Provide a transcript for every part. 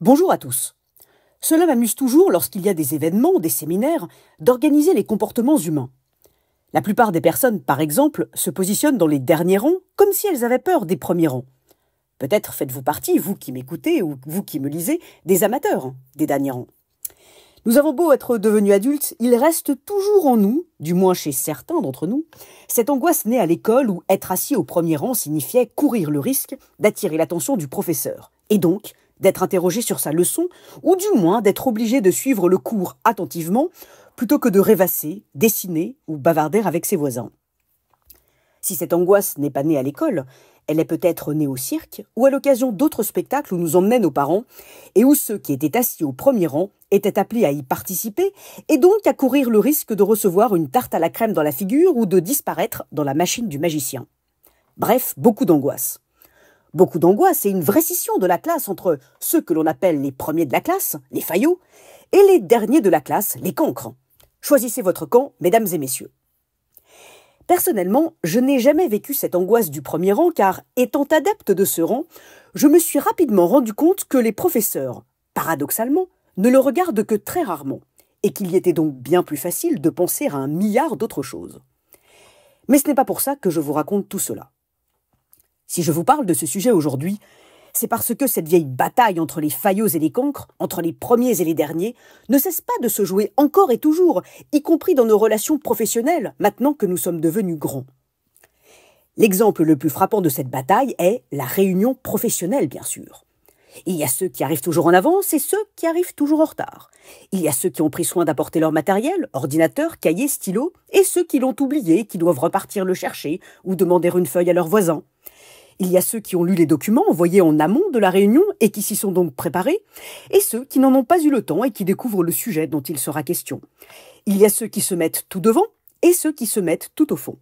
Bonjour à tous. Cela m'amuse toujours, lorsqu'il y a des événements, des séminaires, d'organiser les comportements humains. La plupart des personnes, par exemple, se positionnent dans les derniers rangs, comme si elles avaient peur des premiers rangs. Peut-être faites-vous partie, vous qui m'écoutez ou vous qui me lisez, des amateurs des derniers rangs. Nous avons beau être devenus adultes, il reste toujours en nous, du moins chez certains d'entre nous, cette angoisse née à l'école où être assis au premier rang signifiait courir le risque d'attirer l'attention du professeur, et donc d'être interrogé sur sa leçon, ou du moins d'être obligé de suivre le cours attentivement, plutôt que de rêvasser, dessiner ou bavarder avec ses voisins. Si cette angoisse n'est pas née à l'école, elle est peut-être née au cirque, ou à l'occasion d'autres spectacles où nous emmenaient nos parents, et où ceux qui étaient assis au premier rang étaient appelés à y participer, et donc à courir le risque de recevoir une tarte à la crème dans la figure ou de disparaître dans la machine du magicien. Bref, beaucoup d'angoisse. Beaucoup d'angoisse et une vraie scission de la classe entre ceux que l'on appelle les premiers de la classe, les faillots, et les derniers de la classe, les cancres. Choisissez votre camp, mesdames et messieurs. Personnellement, je n'ai jamais vécu cette angoisse du premier rang car, étant adepte de ce rang, je me suis rapidement rendu compte que les professeurs, paradoxalement, ne le regardent que très rarement, et qu'il y était donc bien plus facile de penser à un milliard d'autres choses. Mais ce n'est pas pour ça que je vous raconte tout cela. Si je vous parle de ce sujet aujourd'hui, c'est parce que cette vieille bataille entre les faillots et les cancres, entre les premiers et les derniers, ne cesse pas de se jouer encore et toujours, y compris dans nos relations professionnelles, maintenant que nous sommes devenus grands. L'exemple le plus frappant de cette bataille est la réunion professionnelle, bien sûr. Il y a ceux qui arrivent toujours en avance et ceux qui arrivent toujours en retard. Il y a ceux qui ont pris soin d'apporter leur matériel, ordinateur, cahier, stylo, et ceux qui l'ont oublié et qui doivent repartir le chercher ou demander une feuille à leurs voisins. Il y a ceux qui ont lu les documents envoyés en amont de la réunion et qui s'y sont donc préparés, et ceux qui n'en ont pas eu le temps et qui découvrent le sujet dont il sera question. Il y a ceux qui se mettent tout devant et ceux qui se mettent tout au fond.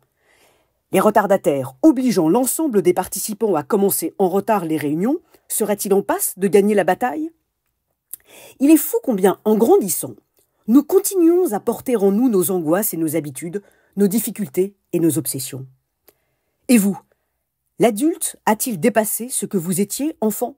Les retardataires obligeant l'ensemble des participants à commencer en retard les réunions, seraient-ils en passe de gagner la bataille? Il est fou combien, en grandissant, nous continuons à porter en nous nos angoisses et nos habitudes, nos difficultés et nos obsessions. Et vous? L'adulte a-t-il dépassé ce que vous étiez enfant ?